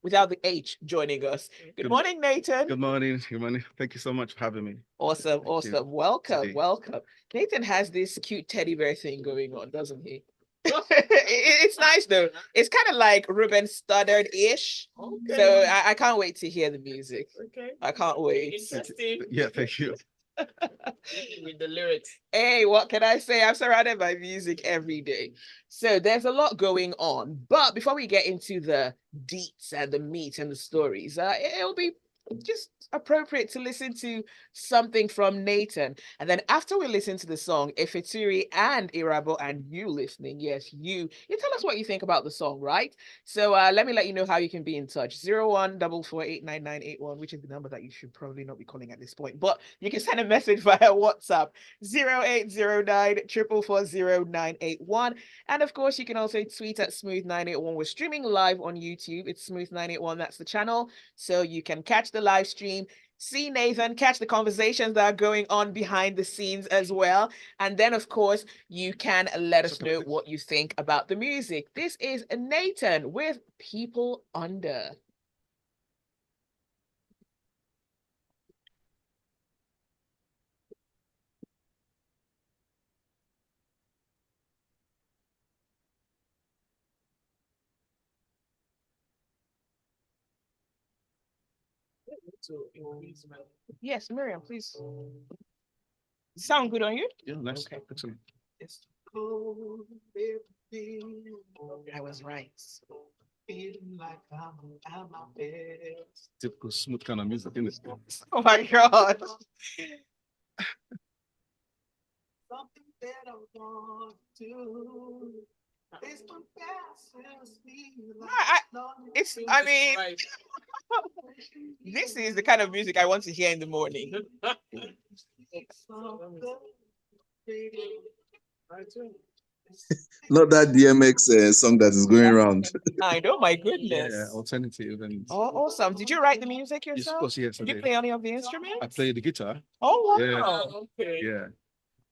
without the H joining us. Good morning, Naytan. Good morning. Good morning. Thank you so much for having me. Awesome, Thank you. awesome. Welcome, Today. welcome. Naytan has this cute teddy bear thing going on, doesn't he? It's nice though. It's kind of like Ruben Studdard-ish. Okay. So I can't wait to hear the music. Okay. I can't wait. Interesting. Yeah, thank you. With the lyrics. Hey, what can I say? I'm surrounded by music every day. So there's a lot going on. But before we get into the deets and the meat and the stories, it'll be just appropriate to listen to something from Naytan. And then after we listen to the song, Efeture and Irabor and you listening, yes, you tell us what you think about the song, right? So let me let you know how you can be in touch. 0144899981, which is the number that you should probably not be calling at this point. But you can send a message via WhatsApp 0809 And of course, you can also tweet at Smooth981. We're streaming live on YouTube. It's Smooth981. That's the channel. So you can catch the live stream, see Naytan, catch the conversations that are going on behind the scenes as well. And then, of course, you can let us know what you think about the music. This is Naytan with People Under. Yes, Miriam, please. Sound good on you? Yeah, nice. Okay. Excellent. It's I was right. Feeling like I'm at my best. Typical smooth kind of music, isn't it? Oh my God. Something that I want to. It's one passes me. I mean, this is the kind of music I want to hear in the morning. Not that DMX song that is going around. I know, my Yeah, goodness. alternative and Oh, awesome. Did you write the music yes, of yourself? course, yes, I Did you did. play any of the instruments? I play the guitar. Oh, Yeah. wow. Okay. Yeah.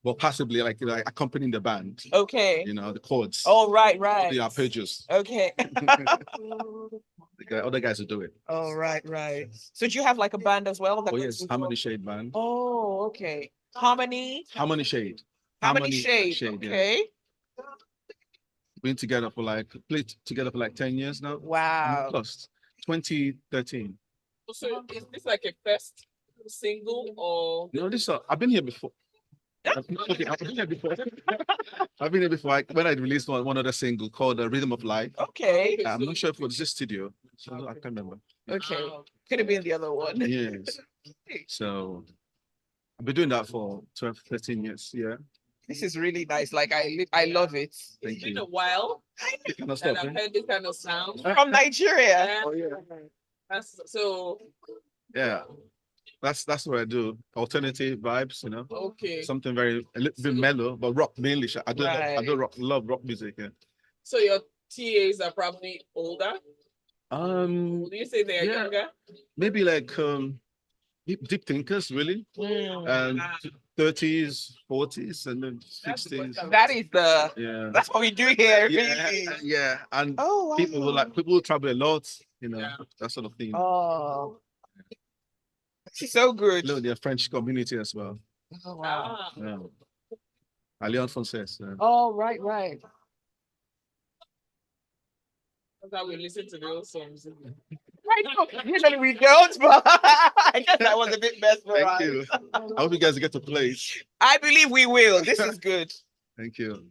Well, possibly like accompanying the band. Okay. You know, the chords. Oh, right, right. The arpeggios. Okay. Other guys will do it. Oh, right, right. So do you have like a band as well? Oh yes, Harmony Shade band. Oh, okay. Harmony. Harmony Shade. Harmony Shade. Yeah. Okay. Been together for played together for like 10 years now. Wow. Plus 2013. So is this like a first single or? You know, I've been here before. I've been here before. I've been here before. When I released one other single called Rhythm of Life. Okay. I'm not sure if it was this studio. So I can't remember. Okay. Could have been the other one. Yes. So I've been doing that for 12, 13 years. Yeah. This is really nice. Like I love it. Thank It's been you. a while You cannot that stop, I've heard this kind of sound. From Nigeria. Oh yeah. So Yeah. That's what I do. Alternative vibes, you know. okay. Something a little bit mellow, but rock mainly. I do Right. love rock music. Yeah. So your TAs are probably older. Would you say they are Yeah. younger? Maybe like deep thinkers, really. And 30s, 40s, and then 60s. That is Yeah. that's what we do here, Yeah, really. yeah. And Oh, wow. people who travel a lot, you know, Yeah. that sort of thing. Oh, so good. Look, their French community as well. Oh, wow. Ah, Yeah. Alliance Française. Yeah. Oh, right, right. that's how we listen to the old songs. Right. Usually we don't, but I guess that was a bit best for Thank us. you. I hope you guys get to play it. I believe we will. This is good. Thank you.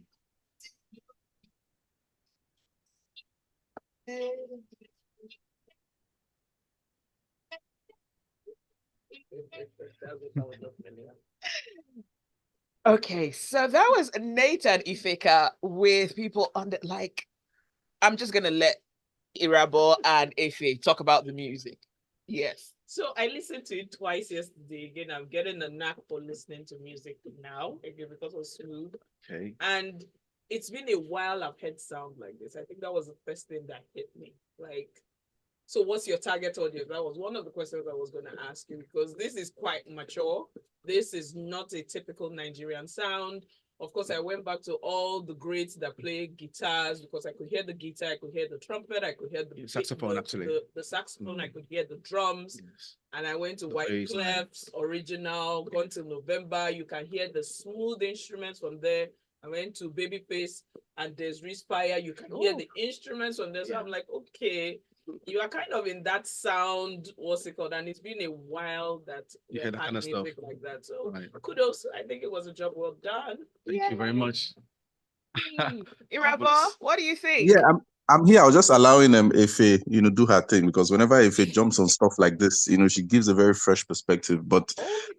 Okay, so that was Naytan Iféka with people on the I'm just gonna let Irabor and Ife talk about the music. Yes. So I listened to it twice yesterday. Again, I'm getting a knack for listening to music now, again, because of Smooth. Okay. And it's been a while I've heard sound like this. I think that was the first thing that hit me. Like, so what's your target audience? That was one of the questions I was going to ask you, because this is quite mature. This is not a typical Nigerian sound. Of course, I went back to all the greats that play guitars because I could hear the guitar, I could hear the trumpet, I could hear the saxophone, actually. the saxophone, I could hear the drums. Yes. And I went to The White bass. Clef's original, gone to November. You can hear the smooth instruments from there. I went to Babyface and there's Respire. You can hear the instruments from there. So I'm like, okay, you are kind of in that sound, what's it called? And it's been a while that You we hear that had kind of stuff. music like that. So Right. kudos. I think it was a job well done. Thank you very much. Irabor, what do you think? Yeah, I'm here. I was just allowing Efe, do her thing, because whenever Efe jumps on stuff like this, she gives a very fresh perspective. But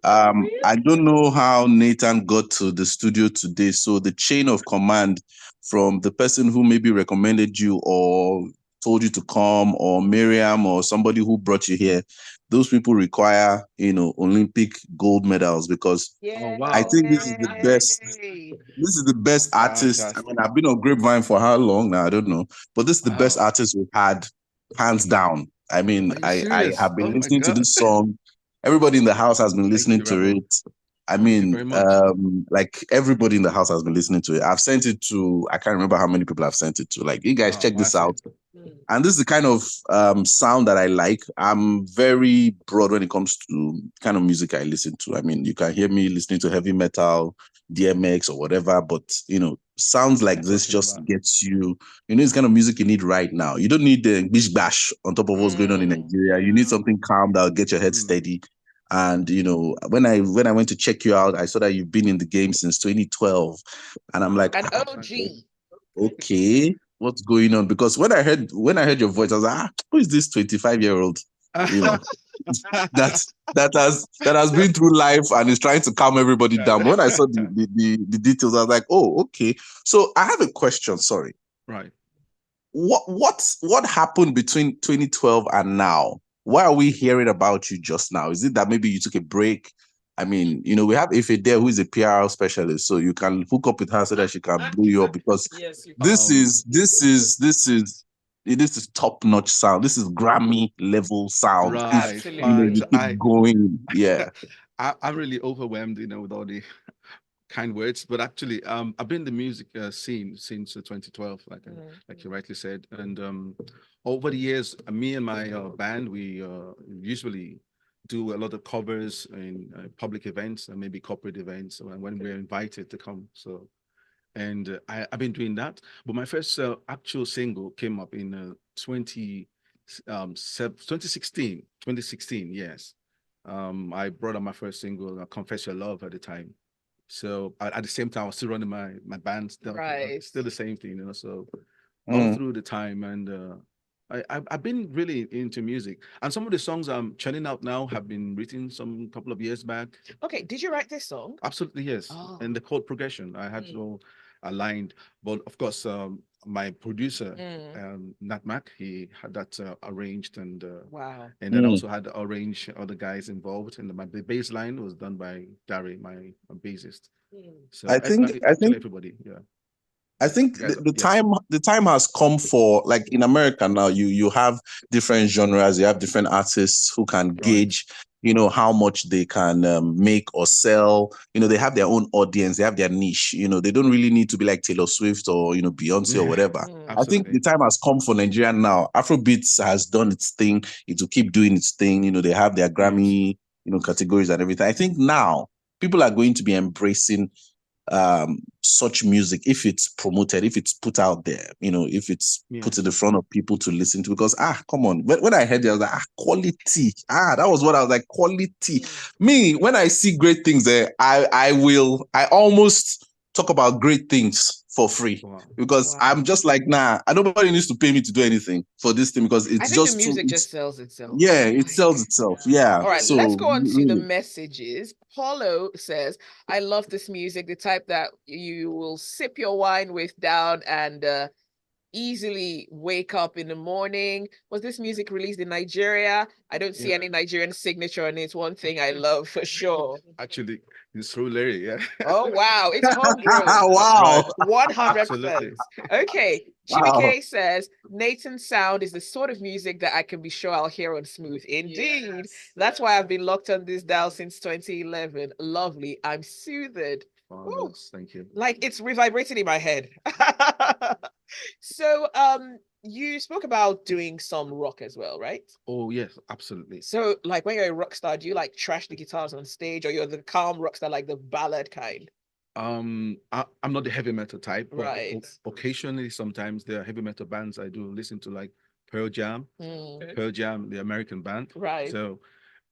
I don't know how Naytan got to the studio today. So the chain of command from the person who maybe recommended you or told you to come, or Miriam, or somebody who brought you here, those people require, Olympic gold medals, because Oh, wow. I think this is the best. Yay. This is the best artist. I Fantastic. mean, I've been on Grapevine for how long now? I don't know. But this is the best Wow. artist we've had, hands down. I mean, Are you I serious? have been Oh my listening to God. this song. Everybody in the house has been Thank listening you, to Irabor. it. I Thank you mean, very much. like everybody in the house has been listening to it. I've sent it to, I can't remember how many people I've sent it to. Like, you guys, Wow, check this massive. out. And this is the kind of sound that I like. I'm very broad when it comes to kind of music I listen to. I mean, you can hear me listening to heavy metal, DMX or whatever, but sounds like this just gets you, it's kind of music you need right now. You don't need the bish bash on top of what's going on in Nigeria. You need something calm that'll get your head steady. And when I went to check you out, I saw that you've been in the game since 2012. And I'm like, An OG. okay, what's going on? Because when I heard your voice, I was like, who is this 25-year-old? that has been through life and is trying to calm everybody down. But when I saw the details, I was like, oh, okay. So I have a question. Sorry. Right. What happened between 2012 and now? Why are we hearing about you just now? Is it that maybe you took a break? I mean, we have Ife there who is a PR specialist, so you can hook up with her so that she can blow you up, because yes, you this is top-notch sound. This is Grammy level sound. Right. Absolutely. You keep going. Yeah. I'm really overwhelmed, with all the kind words, but actually, I've been in the music scene since 2012, like you rightly said, and over the years, me and my band, we usually do a lot of covers in public events and maybe corporate events when we're invited to come. So, and I've been doing that. But my first actual single came up in 2016. 2016, yes. I brought out my first single, Confess Your Love, at the time. So at the same time, I was still running my band, still the same thing, so all through the time. And I've been really into music, and some of the songs I'm churning out now have been written some couple of years back. Okay, did you write this song? Absolutely, yes. And the chord progression, I had to aligned, but of course, my producer, Nat Mac, he had that arranged, and wow. And then also had to arrange other guys involved, and the bass line was done by Dari, my bassist. So I think everybody, yeah. I think the time has come for, like, in America now, you have different genres, you have different artists who can gauge, how much they can make or sell. They have their own audience, they have their niche. They don't really need to be like Taylor Swift or Beyonce or whatever. I think the time has come for Nigeria now. Afrobeats has done its thing. It will keep doing its thing. They have their Grammy, categories and everything. I think now people are going to be embracing such music if it's promoted, if it's put out there, if it's put in the front of people to listen to. Because come on, when I heard it, I was like, quality. That was what I was like, quality. Me, when I see great things there, I almost talk about great things for free, because I'm just like, nobody needs to pay me to do anything for this thing, because it's the music just sells itself. Yeah, it sells itself. Yeah. All right, so let's go on to the messages. Paulo says, I love this music, the type that you will sip your wine with down and easily wake up in the morning. Was this music released in Nigeria? I don't see any Nigerian signature on it. It's one thing I love for sure. Actually, it's through Larry, yeah. Oh, wow. It's homegrown. Wow. 100%. Okay. Chimike says, Naytan's sound is the sort of music that I can be sure I'll hear on Smooth. Indeed. That's why I've been locked on this dial since 2011. Lovely. I'm soothed Marvelous. Thank you. Like it's revibrating in my head. So, you spoke about doing some rock as well, right? Oh yes, absolutely. So, like when you're a rock star, do you like trash the guitars on stage, or you're the calm rock star, like the ballad kind? I'm not the heavy metal type, but Right. occasionally, sometimes there are heavy metal bands I do listen to, like Pearl Jam, the American band. Right. So,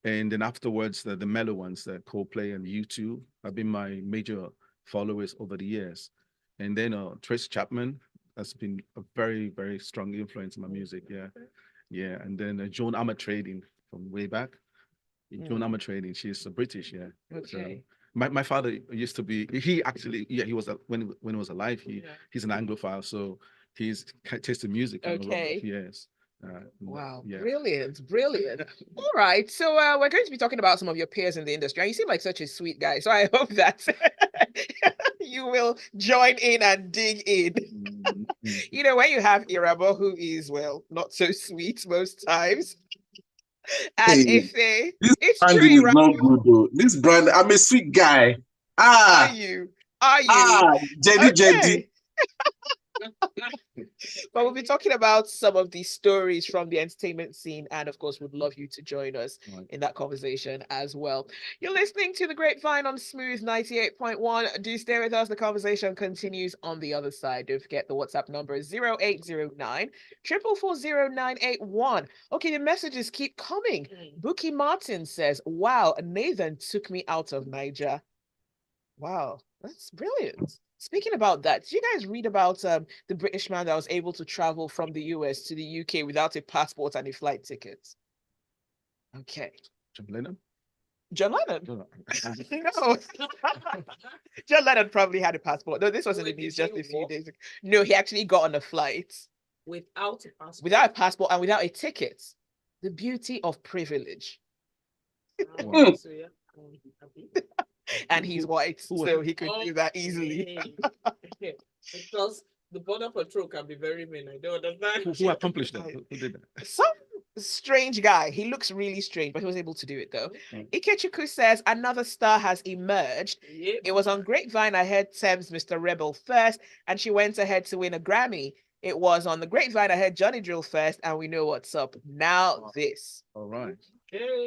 and then afterwards, the mellow ones, the Coldplay and U2, have been my major followers over the years. And then Trace Chapman has been a very, very strong influence in my music. Yeah, yeah. And then Joan Armatrading from way back. Joan Armatrading, she's British. Yeah. Okay. So, my father used to be, he actually, yeah, he was when he was alive, he's an Anglophile, so he's tasted music and rock for years. Wow, yeah. brilliant, brilliant. All right, so we're going to be talking about some of your peers in the industry, and you seem like such a sweet guy, so I hope that you will join in and dig in. You know, when you have Irabor, who is, well, not so sweet most times, and Hey, this it's branding true, is not good though. This brand, I'm a sweet guy. Are Ah, you? Are you? Jedi, Jedi. Okay. But we'll be talking about some of the stories from the entertainment scene, and of course, would love you to join us in that conversation as well. You're listening to the Grapevine on Smooth 98.1. Do stay with us. The conversation continues on the other side. Don't forget the WhatsApp number is 0809 444 981. Okay, the messages keep coming. Buki Martin says, "Wow, Nathan took me out of Niger." Wow, that's brilliant. Speaking about that, did you guys read about the British man that was able to travel from the US to the UK without a passport and a flight ticket? Okay. John Lennon? John Lennon? No. John Lennon probably had a passport. No, this was in the news just a few days ago. No, he actually got on a flight. Without a passport? Without a passport and without a ticket. The beauty of privilege. Wow. And he's white, so he could do that easily. Because the border patrol can be very mean. I don't understand. Who accomplished that? Who did that? Some strange guy. He looks really strange, but he was able to do it though. Ikechukwu says another star has emerged. It was on Grapevine I heard Thames Mr. Rebel first, and she went ahead to win a Grammy. It was on the Grapevine I heard Johnny Drill first, and we know what's up. Now this. All right.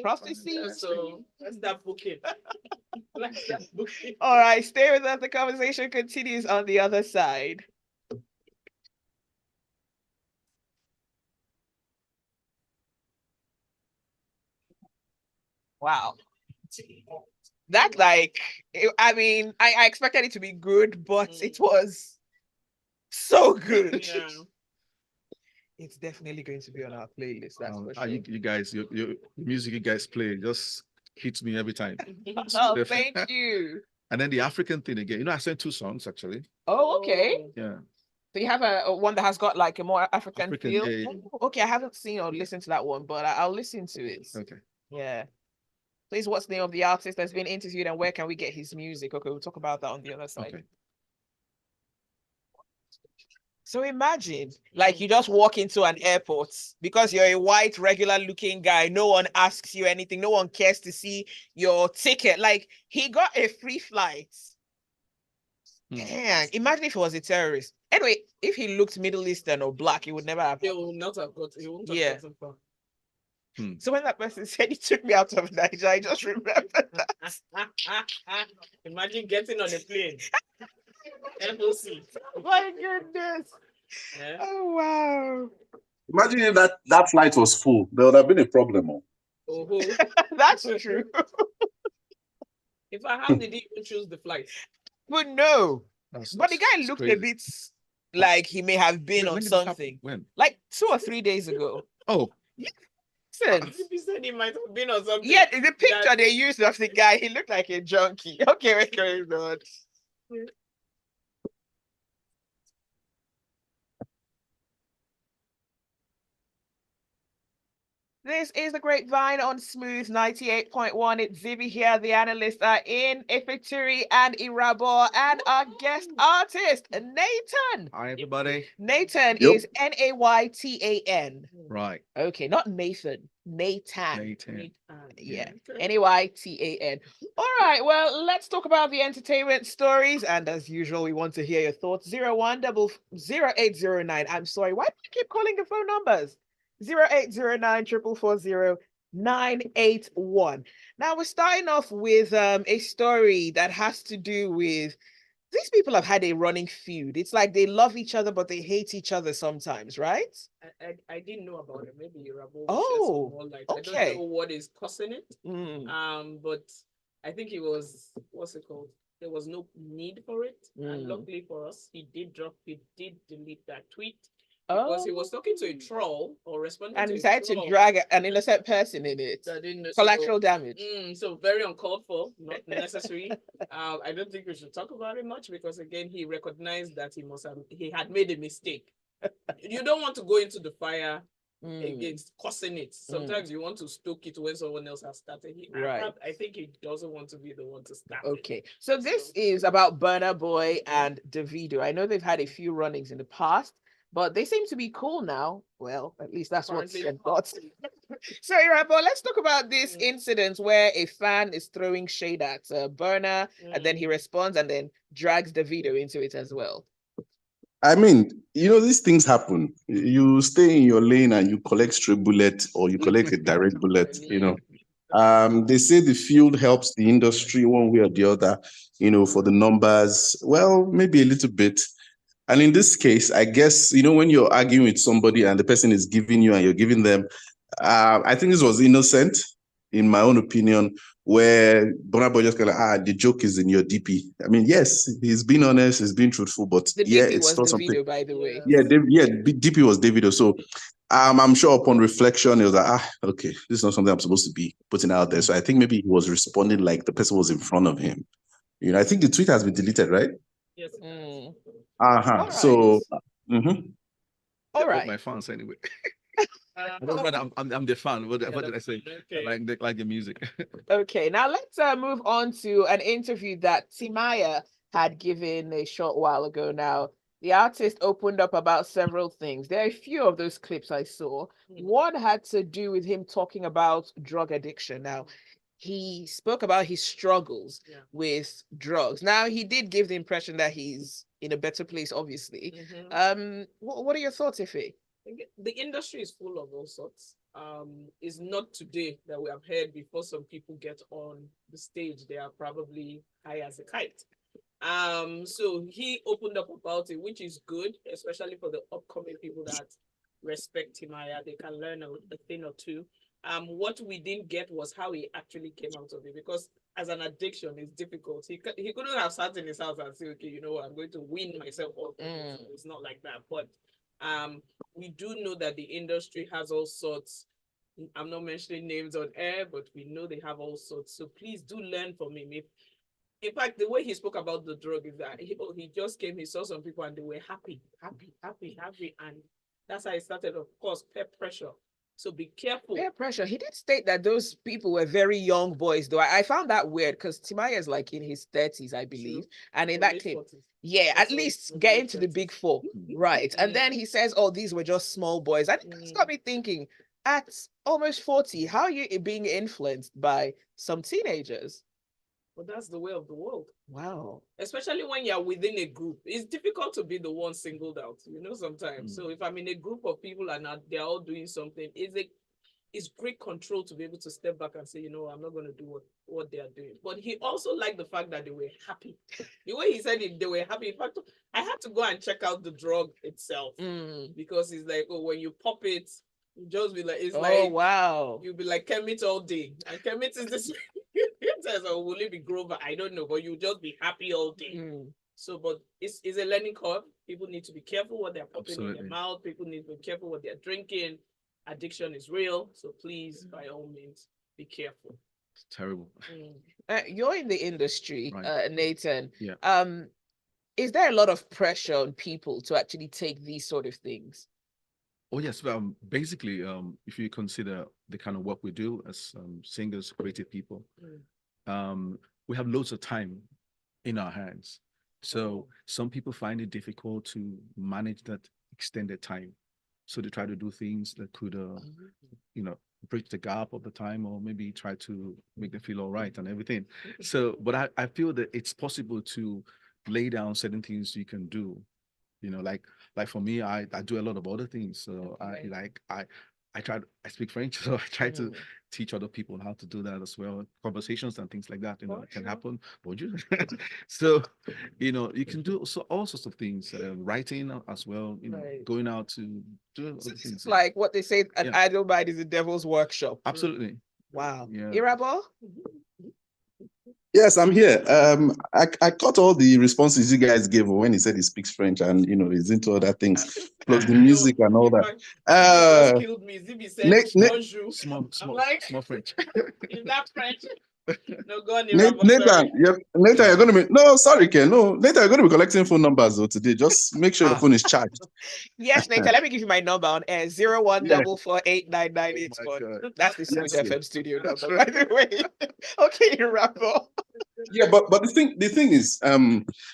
Prophecy. So let's start booking. All right, stay with us. The conversation continues on the other side. Wow. That, like, I mean, I expected it to be good, but it was so good. Yeah. It's definitely going to be on our playlist. That's for sure. You guys, your music you guys play just hits me every time. Oh, thank you. And then the African thing again. You know, I sent 2 songs actually. Oh, okay. Yeah. So you have a one that has got like a more African feel. Yeah. Oh, okay, I haven't seen or listened to that one, but I'll listen to it. Okay. Yeah. Please, what's the name of the artist that's been interviewed and where can we get his music? Okay, we'll talk about that on the other side. Okay. So imagine, like, you just walk into an airport because you're a white, regular-looking guy. No one asks you anything. No one cares to see your ticket. Like, he got a free flight. Dang, imagine if he was a terrorist. Anyway, if he looked Middle Eastern or black, he would never have. He would not have got. He wouldn't have gotten far. So when that person said he took me out of Nigeria, I just remembered that. Imagine getting on a plane. FOC. My goodness. Yeah. Oh, wow. Imagine if that flight was full. There would have been a problem. That's true. If I have, did he even choose the flight? But no. But the guy looked a bit like he may have been on something. When? Like 2 or 3 days ago. Oh. Yeah. He said he might have been on something. Yeah, the picture they used of the guy, he looked like a junkie. Okay, what's going on? This is the Grapevine on Smooth 98.1. It's Zibby here. The analysts are in Efeture and Irabor, and our guest artist, Naytan. Hi, everybody. Naytan Yep. is Naytan. Right. Okay, not Nathan. Naytan. Naytan. Yeah, Naytan. All right, well, let's talk about the entertainment stories. And as usual, we want to hear your thoughts. 0100809. I'm sorry, why do you keep calling the phone numbers? 0809 440 981. Now, we're starting off with a story that has to do with these people have had a running feud. It's like they love each other, but they hate each other sometimes, right? I didn't know about it. Maybe Irabor Oh, will share some more light. okay. I don't know what is causing it. But I think it was, what's it called? There was no need for it. And luckily for us, he did delete that tweet. Because he was talking to a troll or responding And to decided to drag an innocent person in it. Collateral damage. So very uncalled for, not necessary. I don't think we should talk about it much because again, he recognized that he had made a mistake. You don't want to go into the fire against causing it. Sometimes you want to stoke it when someone else has started. I think he doesn't want to be the one to start. Okay, so this is about Burna Boy and Davido. I know they've had a few runnings in the past, but they seem to be cool now. Well, at least that's what Ken thought. So, Irabor, let's talk about this incident where a fan is throwing shade at Burna, and then he responds and then drags Davido into it as well. I mean, these things happen. You stay in your lane and you collect stray bullet or you collect a direct bullet, They say the field helps the industry one way or the other, for the numbers. Well, maybe a little bit. And in this case, I guess, when you're arguing with somebody and the person is giving you and you're giving them, I think this was innocent, in my own opinion, where Burna Boy just kind of, the joke is in your DP. I mean, yes, he's been honest, he's been truthful, but the yeah, DP it's was still the something. video, by the way. Yeah, DP was Davido. So I'm sure upon reflection, it was like, okay, this is not something I'm supposed to be putting out there. So I think maybe he was responding like the person was in front of him. I think the tweet has been deleted, right? Yes. Right. So, all right. My fans anyway. I'm the fan. What did I say? Okay. I like the music. Okay, now let's move on to an interview that Timaya had given a short while ago. Now, the artist opened up about several things. There are a few of those clips I saw. One had to do with him talking about drug addiction. Now, he spoke about his struggles with drugs. Now, he did give the impression that he's in a better place, obviously. What are your thoughts, Ife? The industry is full of all sorts. It's not today that we have heard before some people get on the stage, they are probably high as a kite. So he opened up about it, which is good, especially for the upcoming people that respect Timaya. They can learn a thing or two. What we didn't get was how he actually came out of it, because as an addiction, it's difficult. He couldn't have sat in his house and say, okay, I'm going to wean myself off. It's not like that. But we do know that the industry has all sorts. I'm not mentioning names on air, but we know they have all sorts. So please do learn from him. In fact, the way he spoke about the drug is that he just came, he saw some people and they were happy. And that's how it started. Of course, peer pressure. So be careful. Peer pressure. He did state that those people were very young boys, though. I found that weird because Timaya is like in his 30s, I believe. And in that clip, at least getting to the big four. Right. And then he says, oh, these were just small boys. And it's got me thinking, at almost 40, how are you being influenced by some teenagers? Well, that's the way of the world. Wow. Especially when you're within a group. It's difficult to be the one singled out, sometimes. So if I'm in a group of people and they're all doing something, it's great control to be able to step back and say, I'm not going to do what they are doing. But he also liked the fact that they were happy. The way he said it, they were happy. In fact, I had to go and check out the drug itself because it's like, when you pop it, you just be like, wow. You'll be like Kermit all day. And Kermit is this. Says, or will it be Grover? I don't know, but you just be happy all day. So, but it's a learning curve. People need to be careful what they're popping in their mouth. People need to be careful what they're drinking. Addiction is real, so please, by all means, be careful. It's terrible. You're in the industry, right. Naytan. Yeah. Is there a lot of pressure on people to actually take these sort of things? Oh yes, basically, if you consider the kind of work we do as singers, creative people. We have loads of time in our hands. So some people find it difficult to manage that extended time. So they try to do things that could, bridge the gap of the time, or maybe try to make them feel all right and everything. So, but I feel that it's possible to lay down certain things you can do. Like for me, I do a lot of other things. So I speak French, so I try to teach other people how to do that as well. Conversations and things like that, can happen. Bonjour. So, you can do all sorts of things, writing as well, going out to do other things. It's like what they say, an idle mind is a devil's workshop. Absolutely. Wow. Yeah. Irabor? Yes, I'm here. I caught all the responses you guys gave when he said he speaks French and he's into other things, plus the music and all that. Just killed me. Zibby said bonjour. Small French. Is that French? No, go on, Naytan, Naytan, you're going to be sorry, Ken. No, Naytan, you're going to be collecting phone numbers though today. Just make sure your phone is charged. Yes, Naytan, let me give you my number on air: 01448998. That's the Smooth FM studio number, by the way. Okay, Irabor. Yeah, but the thing is,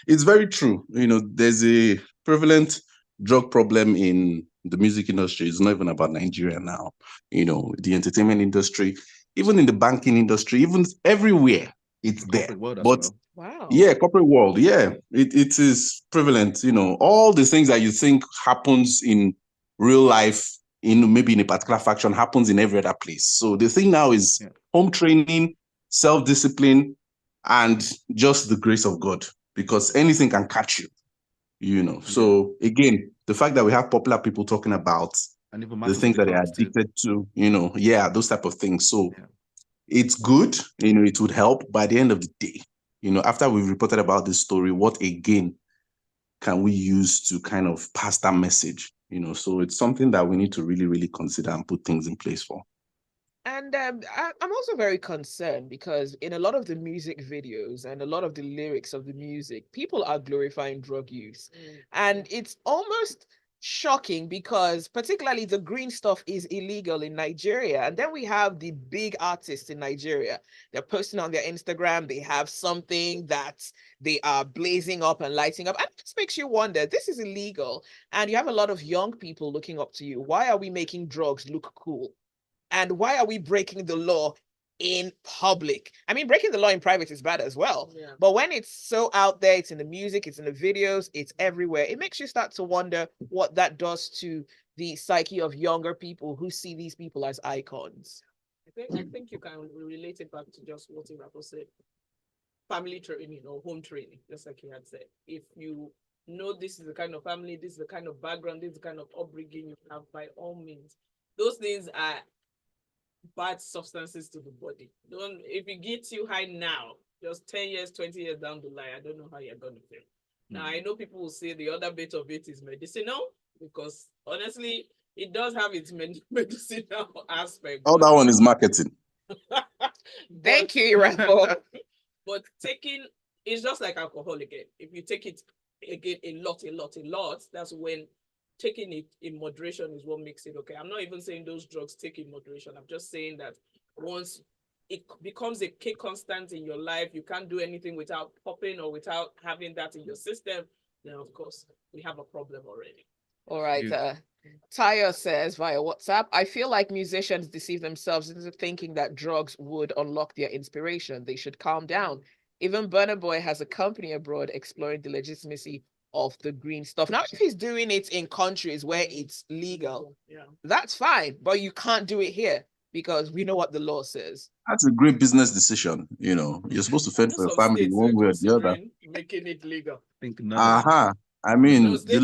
it's very true. There's a prevalent drug problem in the music industry. It's not even about Nigeria now. The entertainment industry, even in the banking industry, even everywhere, it's there. But wow, yeah, corporate world, yeah, it is prevalent. All the things that you think happens in real life, maybe in a particular faction, happens in every other place. So the thing now is home training, self-discipline, and just the grace of God, because anything can catch you. So again, the fact that we have popular people talking about the things that they are addicted to, those type of things. So it's good, it would help. By the end of the day, after we've reported about this story, what again can we use to kind of pass that message? So it's something that we need to really, really consider and put things in place for. And I'm also very concerned because in a lot of the music videos and a lot of the lyrics of the music, people are glorifying drug use. And it's almost shocking because particularly the green stuff is illegal in Nigeria. And then we have the big artists in Nigeria. They're posting on their Instagram. They have something that they are blazing up and lighting up. And it just makes you wonder, this is illegal. And you have a lot of young people looking up to you. Why are we making drugs look cool? And why are we breaking the law in public? I mean, breaking the law in private is bad as well. Yeah. But when it's so out there, it's in the music, it's in the videos, it's everywhere. It makes you start to wonder what that does to the psyche of younger people who see these people as icons. I think you can relate it back to just what Irabor said. Family training or home training, just like he had said. If you know this is the kind of family, this is the kind of background, this is the kind of upbringing you have, by all means. Those things are bad substances to the body. If it gets you high now, just 10 years, 20 years down the line, I don't know how you're going to feel. Now, I know people will say the other bit of it is medicinal, because honestly, it does have its medicinal aspect. Oh, that one is marketing. Thank you, Irabor. But taking, it's just like alcohol again. If you take it again a lot, that's when taking it in moderation is what makes it okay. I'm not even saying those drugs take in moderation. I'm just saying that once it becomes a key constant in your life, you can't do anything without popping or without having that in your system, then of course we have a problem already. All right. Taya says via WhatsApp, I feel like musicians deceive themselves into thinking that drugs would unlock their inspiration. They should calm down. Even Burna Boy has a company abroad exploring the legitimacy of the green stuff. Now, if he's doing it in countries where it's legal, that's fine, but you can't do it here because we know what the law says. That's a great business decision. You're supposed to fend for your family one way or the other. Making it legal. I mean, the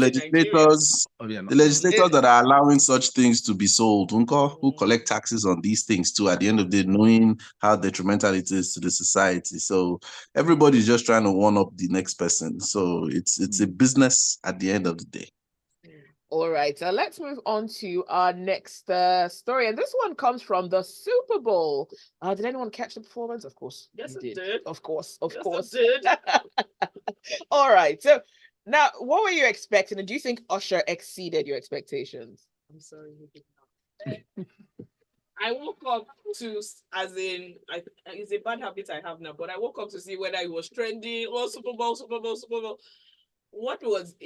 legislators that are allowing such things to be sold, who collect taxes on these things too, at the end of the day, knowing how detrimental it is to the society. So everybody's just trying to one up the next person. So it's a business at the end of the day. All right, let's move on to our next story. And this one comes from the Super Bowl. Did anyone catch the performance? Of course. Yes, it did. Of course. It did. All right. So now, what were you expecting? And do you think Usher exceeded your expectations? I'm sorry, he did not. I woke up to, as in, it's a bad habit I have now, but I woke up to see whether it was trending or Super Bowl, Super Bowl, Super Bowl. What was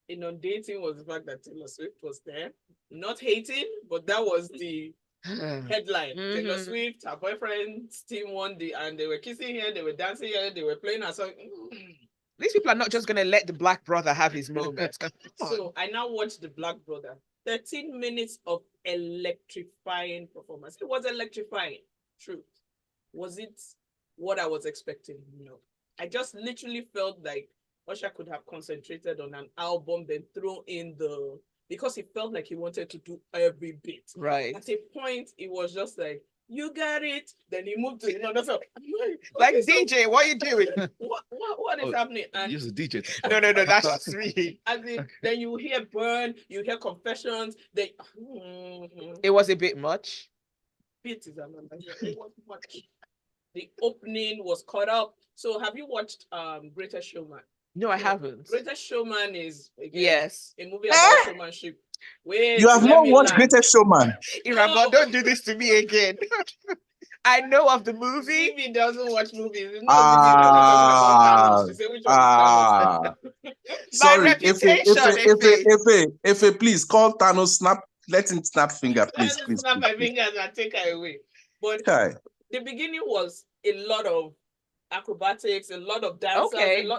inundating was the fact that Taylor Swift was there. Not hating, but that was the headline. Taylor Swift, her boyfriend, Steam won and they were kissing here, they were dancing here, they were playing her song. These people are not just going to let the Black brother have his moment. So I now watched the Black brother. 13 minutes of electrifying performance. It was electrifying. Truth. Was it what I was expecting? No. I just literally felt like Usher could have concentrated on an album, then throw in because he felt like he wanted to do every bit. Right. At a point, it was just like, you got it. Then he moved to another song. Like, DJ, what are you doing? What is happening? And use the DJ. No, that's me. Then you hear Burn, you hear Confessions. It was a bit much. It was much. The opening was caught up. So have you watched Greatest Showman? No, I haven't. Greatest Showman is a movie about showmanship. You have not watched Greatest Showman. Irabor, don't do this to me again. I know of the movie. Zibby doesn't watch movies. Sorry, if please call Thanos, let him snap finger, please. Snap my fingers and take her away. But the beginning was a lot of acrobatics, a lot of dancing,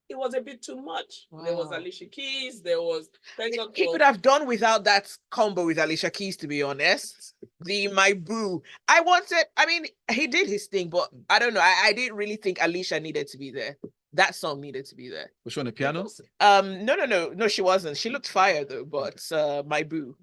it was a bit too much. Wow. There was Alicia Keys. There was. He could have done without that combo with Alicia Keys, to be honest. My boo. He did his thing, but I don't know. I didn't really think Alicia needed to be there. That song needed to be there. Was she on the piano? No, she wasn't. She looked fire though, but my boo.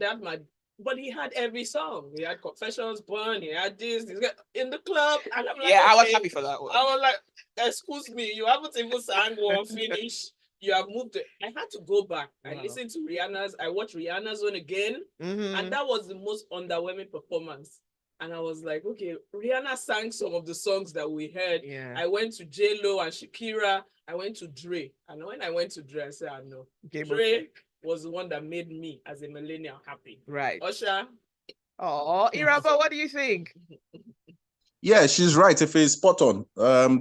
But he had every song. He had Confessions, Burn, he had this, in the club. And I'm like, I was happy for that one. I was like, excuse me, you haven't even sang one finish. You have moved it. I had to go back. Wow. I listened to I watched Rihanna's one again. And that was the most underwhelming performance. And I was like, okay, Rihanna sang some of the songs that we heard. Yeah. I went to J-Lo and Shakira. I went to Dre. And when I went to Dre, I said, no. Dre was the one that made me as a millennial happy. Right. Usher. Oh, Irabor, what do you think? Yeah, she's right. If it's spot on,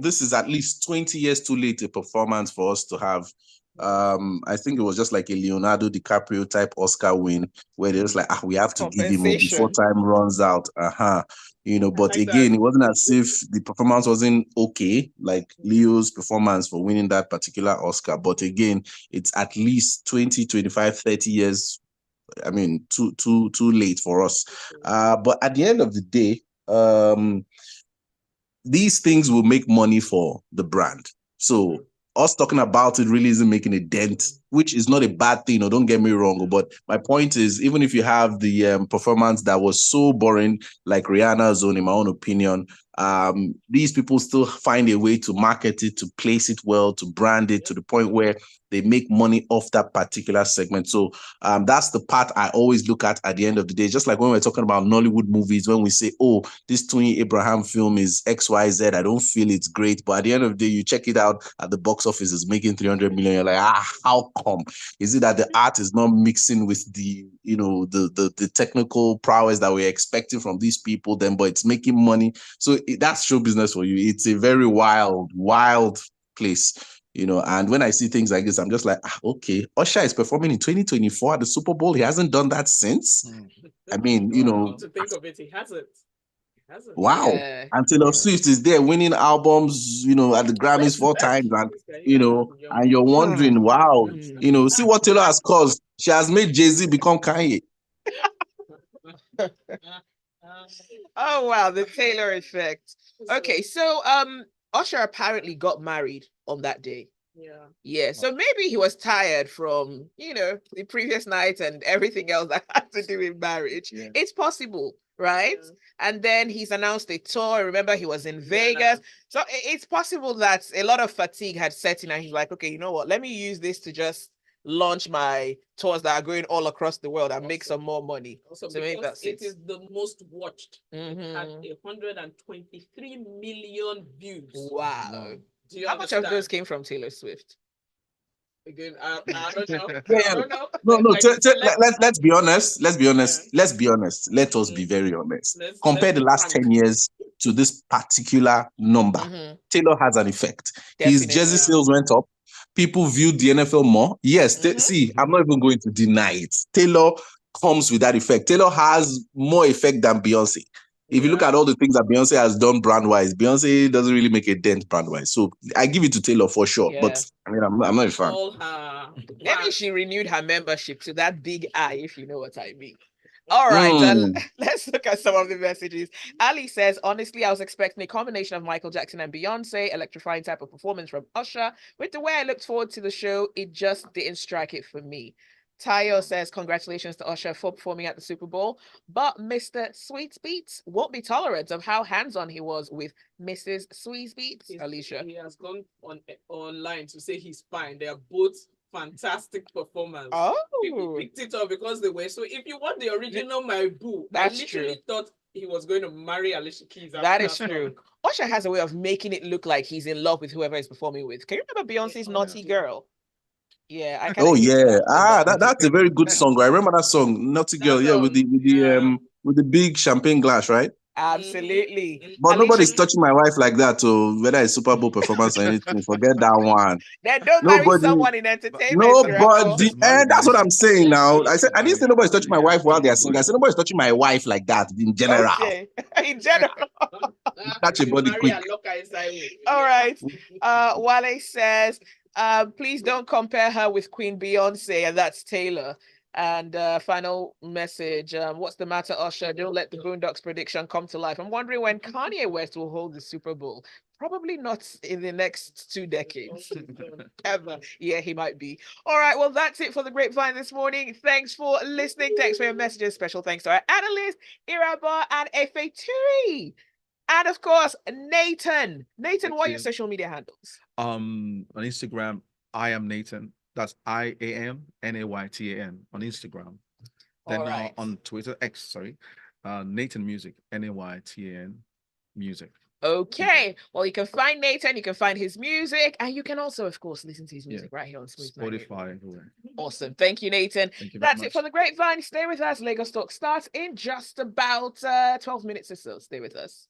this is at least 20 years too late a performance for us to have. I think it was just like a Leonardo DiCaprio type Oscar win, where they're just like, we have to give him before time runs out. But again, it wasn't as if the performance wasn't okay, like Leo's performance for winning that particular Oscar. But again, it's at least 20, 25, 30 years. Too late for us. But at the end of the day, these things will make money for the brand. So us talking about it really isn't making a dent, which is not a bad thing, don't get me wrong. But my point is, even if you have the performance that was so boring, like Rihanna's own, in my own opinion, these people still find a way to market it, to place it well, to brand it to the point where they make money off that particular segment. So that's the part I always look at the end of the day. Just like when we're talking about Nollywood movies, when we say, oh, this Tony Abraham film is XYZ, I don't feel it's great. But at the end of the day, you check it out at the box office, it's making 300 million. You're like, how come? Is it that the art is not mixing with the technical prowess that we're expecting from these people then, but it's making money? So that's show business for you. It's a very wild place. And when I see things like this, I'm just like, okay, Usher is performing in 2024 at the Super Bowl. He hasn't done that since. To think of it, he hasn't. Wow. Yeah. And Taylor Swift is there winning albums, at the Grammys 4 times. And, and you're wondering, wow, see what Taylor has caused. She has made Jay-Z become Kanye. Oh, wow. The Taylor effect. Okay. So, Usher apparently got married on that day. Yeah. So maybe he was tired from, the previous night and everything else that had to do with marriage. Yeah. It's possible, right? Yeah. And then he's announced a tour. Remember, he was in Vegas. So it's possible that a lot of fatigue had set in and he's like, okay, you know what? Let me use this to just launch my tours that are going all across the world and make some more money. So maybe that's it. It is the most watched. It had 123 million views. Wow. How much of those came from Taylor Swift? Again, I don't know. Yeah, I don't know. no, no. Like you said, Let's be honest. Let's be honest. Yeah. Let's be honest. Let us be very honest. Let's Compare the be last frank. 10 years to this particular number. Taylor has an effect. His Definitely. jersey sales went up. People viewed the NFL more. Yes, Mhm. see, I'm not even going to deny it. Taylor comes with that effect. Taylor has more effect than Beyonce. If you look at all the things that Beyonce has done brand-wise, Beyonce doesn't really make a dent brand-wise. So I give it to Taylor for sure. Yeah. But I mean, I'm not a fan. All her Maybe fans. she renewed her membership to that big eye, if you know what I mean. All right, let's look at some of the messages. Ali says, honestly, I was expecting a combination of Michael Jackson and Beyonce, electrifying type of performance from Usher. With the way I looked forward to the show, it just didn't strike it for me. Tayo says, congratulations to Usher for performing at the Super Bowl, but Mr. Sweetsbeats won't be tolerant of how hands-on he was with Mrs. Sweetsbeats. Alicia. He has gone online to say he's fine. They are both fantastic performance. People picked it up because they were. So if you want the original My Boo, That's I literally thought he was going to marry Alicia Keys. That is true. Usher has a way of making it look like he's in love with whoever he's performing with. Can you remember Beyonce's Naughty Girl? Yeah, I Oh yeah, that. that's a very good song. I remember that song, Naughty Girl. Yeah, with the big champagne glass, right? Absolutely. But nobody's touching my wife like that. So whether it's Super Bowl performance or anything, forget that one. Then don't marry someone in entertainment. Nobody, and that's what I'm saying now. I didn't say nobody's touching my wife while they're singing. I said nobody's touching my wife like that in general. Okay, in general. Touch your body quick. All right. Wale says, please don't compare her with Queen Beyonce, and that's Taylor. And final message, what's the matter, Usher? Don't let the Boondocks prediction come to life. I'm wondering when Kanye West will hold the Super Bowl. Probably not in the next 2 decades. Ever. Yeah, he might be. All right, well, that's it for the Grapevine this morning. Thanks for listening. Thanks for your messages. Special thanks to our analyst, Irabor and Efeture. And of course, Naytan. Naytan, what are your social media handles? On Instagram, I am Naytan. That's IAMNAYTAN on Instagram. Then on Twitter, X, sorry, Naytan Music, NAYTAN Music. Okay, well, you can find Naytan, you can find his music, and you can also, of course, listen to his music right here on Spotify. Everywhere. Awesome. Thank you, Naytan. That's it for the Grapevine. Stay with us. Lagos Talk starts in just about 12 minutes or so. Stay with us.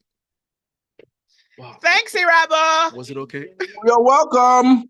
Wow. Thanks, Irabor. Was it okay? You're welcome.